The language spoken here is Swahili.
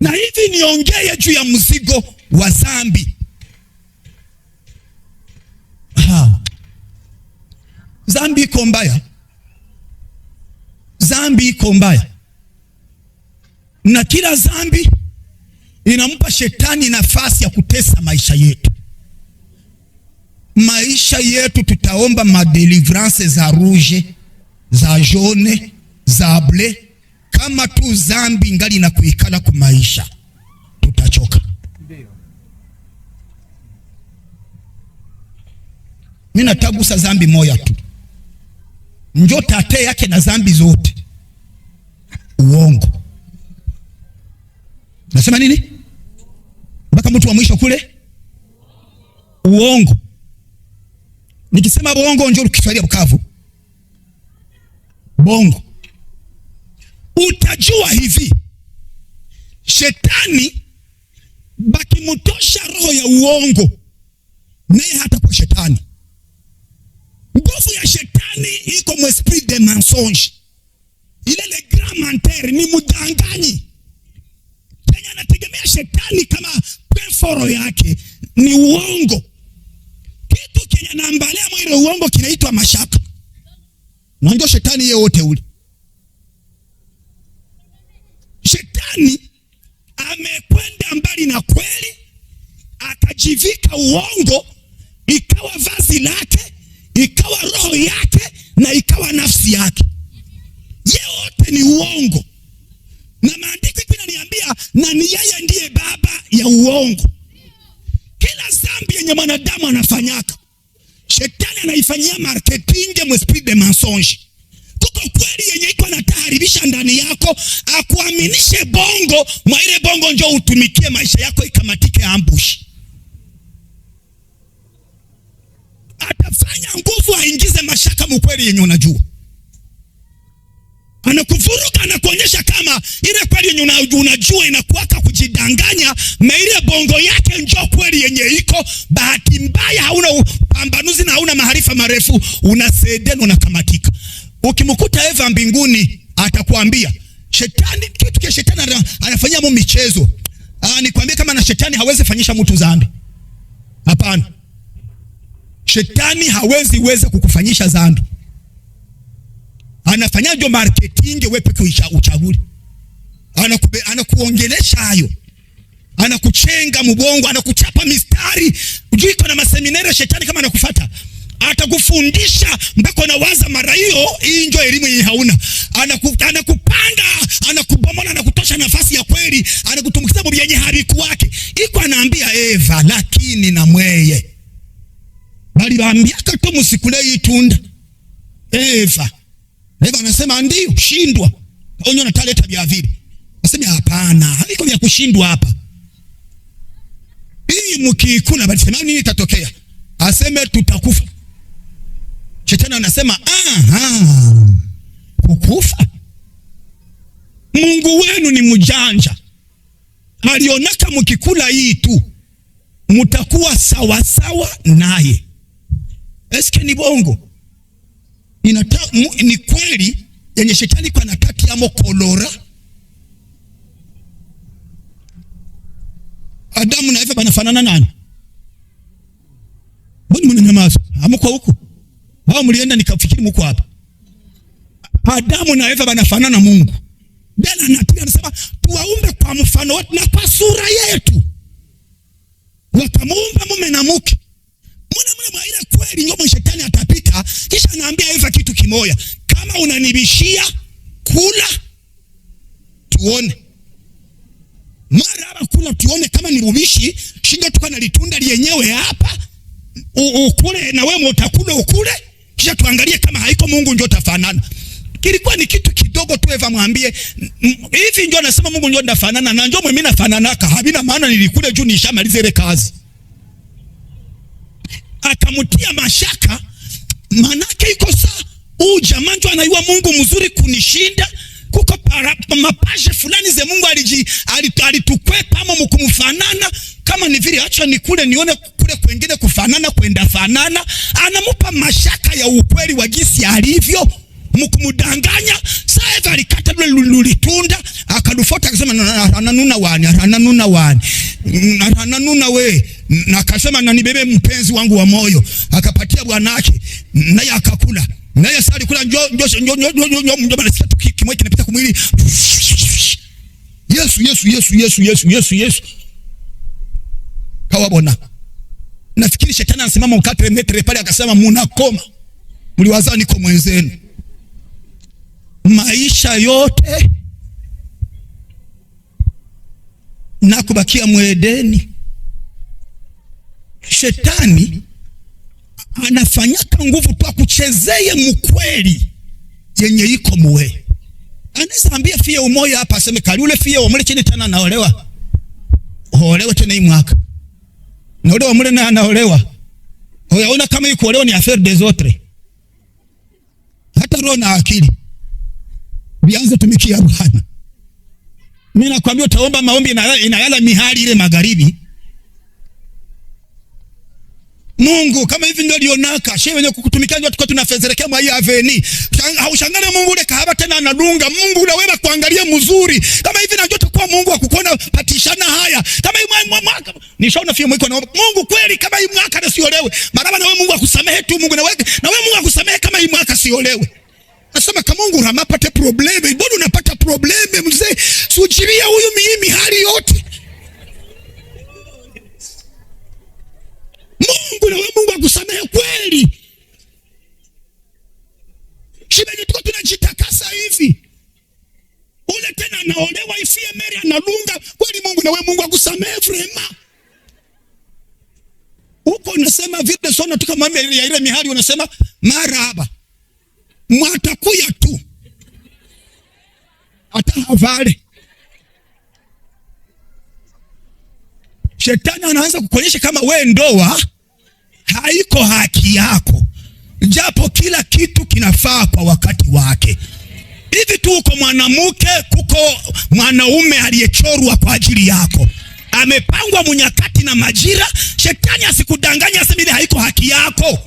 Na hivi niongee juu ya mzigo wa dhambi. Dhambi iko mbaya. Dhambi iko mbaya. Na kila dhambi inampa shetani nafasi ya kutesa maisha yetu. Maisha yetu tutaomba madelivrance za rouge, za jaune, za bleu. Kama tu dhambi ngali na kuikala kwa maisha, tutachoka. Mimi natagusa dhambi moja tu. Njo tate yake na dhambi zote. Uongo. Nasema nini? Mpaka mtu wa mwisho kule. Uongo. Nikisema bongo njo Kiswahili Bukavu. Bongo. Utajua hivi. Shetani bakimutosha roho ya uongo, naye hata kwa shetani. Nguvu ya shetani iko mu esprit de mensonge. Ile le grand menteur ni mudanganyi. Kenya anategemea shetani kama peforo yake ni uongo. Kitu Kenya naambalea mwile uongo kinaitwa mashaka. Na ndio shetani yeye wote ule. Shetani amekwenda mbali na kweli, akajivika uongo, ikawa vazi lake, ikawa roho yake, na ikawa nafsi yake. Yote ni uongo. Na maandiko yananiambia na ni yeye ndiye baba ya uongo. Kila dhambi yenye mwanadamu anafanyaka, shetani anaifanyia marketing mu esprit de mensonge. Kuko kweli yenye iko nataharibisha ndani yako, akuaminishe bongo, mwa ile bongo njo utumikie maisha yako ikamatike ambush. Atafanya nguvu aingize mashaka mkweli yenye unajua. Anakuvuruga na kuonyesha kama ile kweli yenye unajua inakuwaka kujidanganya, na ile bongo yake njo kweli yenye iko. Bahati mbaya hauna pambanuzi na hauna maarifa marefu, unasedeni unakamatika. Ukimkuta Eva mbinguni atakwambia shetani, kitu kia shetani anafanyia mu michezo. Nikwambie kama na shetani hawezi fanyisha mtu dhambi. Hapana. Shetani hawezi kukufanyisha dhambi. Anafanya ndio marketing wewe peke uchaguli. Anakuongelesha hayo. Anakuchenga mbongo, anakuchapa mistari. Ujui kuna maseminari shetani kama anakufuata. Atakufundisha mpaka unawaza mara hiyo hii ndio elimu yenye hauna. Anakupanga, anakubomola na kutosha nafasi ya kweli, anakutumikisha mambo yenye hariku wake. Iko anaambia Eva, lakini na mweye bali baambiaka tu musikule hii tunda. Eva anasema ndio, shindwa. Onyo nataleta bia vile. Nasema hapana, haiko vya kushindwa hapa. Hii mkikula bali sema nini itatokea? Aseme tutakufa. Shetani anasema kukufa. Mungu wenu ni mjanja. Alionaka mkikula hii tu mtakuwa sawa sawa naye. Eske ni bongo? Ni kweli yenye shetani kwa nakati ya mokolora. Adamu na Eva banafanana nani? Mbona mnanyamaza? Hamko huko? Wao mlienda nikafikiri mko hapa. Adamu na Eva banafanana Mungu. Bwana anasema tuwaumbe kwa mfano wetu na kwa sura yetu. Wakamuumba mume na mke. Mwana ile kweli nyomo shetani atapita, kisha anaambia Eva kitu kimoja. Kama unanibishia kula tuone. Mara hapa kula tuone kama ni rubishi, shinda tukana litunda lenyewe hapa. Ukule na wewe utakula ukule, kisha tuangalie kama haiko Mungu ndio tafanana. Kilikuwa ni kitu kidogo tu. Eva mwambie hivi ndio anasema Mungu ndio ndafanana na ndio mimi nafananaka. Habina maana nilikule juu nishamalize ile kazi. Akamutia mashaka, manake iko saa jamaa ndio anaiwa Mungu mzuri kunishinda. Kuko mapaje fulani ze Mungu alitukwepa ama mkumfanana. Kama ni vile acha nikule nione kule kwengine kufanana kwenda fanana. Anamupa mashaka ya ukweli wa jinsi alivyo, mkumdanganya. Sasa Eva alikata lule tunda, akadufuata akasema ananuna we, na akasema na nibebe mpenzi wangu wa moyo, akapatia bwanake, naye akakula. Naye sasa alikula njoo nasikia kimwe kinapita kumwili. Yesu. Kawabona. Nafikiri shetani anasimama ukate metre pale akasema mnakoma. Mliwaza niko mwenzenu. Maisha yote na kubakia mwedeni. Shetani anafanyaka nguvu tu akuchezeye mkweli yenye iko muwe. Anaweza ambia fie umoja hapa aseme kali ule fie umule chini tena naolewa. Olewa tena hii mwaka. Na ule umule na anaolewa. Unaona kama yuko olewa ni affaire des autres. Hata roho na akili bianze tumikia Bwana. Mimi nakwambia utaomba maombi inayala mihali ile magharibi. Mungu kama hivi ndio alionaka shewe wenye kukutumikia ndio tukao tunafezerekea mwa hii aveni. Haushangane Mungu ule kahaba tena anadunga. Mungu unaweza kuangalia mzuri. Kama hivi najua tukua Mungu akukona patishana haya. Kama hii mwaka nishaona fie mwiko na Mungu kweli kama hii mwaka na siolewe. Maraba na wewe Mungu akusamehe tu Mungu na wewe Mungu akusamehe kama hii mwaka siolewe. Nasema kama Mungu ramapate probleme, mbona unapata probleme mzee? Sujiria huyu mimi hali yote. Mungu na wewe Mungu akusamehe kweli. Shibenye tuko tunajitakasa hivi. Ule tena anaolewa ifie Mary analunga kweli Mungu na wewe Mungu akusamehe vrema. Huko unasema vile sona tuka mama ya ile mihali unasema maraba. Mwatakuya tu. Hata havale. Shetani anaanza kukuonyesha kama we ndoa haiko haki yako. Japo kila kitu kinafaa kwa wakati wake. Hivi tu uko mwanamke, kuko mwanaume aliyechorwa kwa ajili yako. Amepangwa munyakati na majira. Shetani asikudanganya aseme haiko haki yako.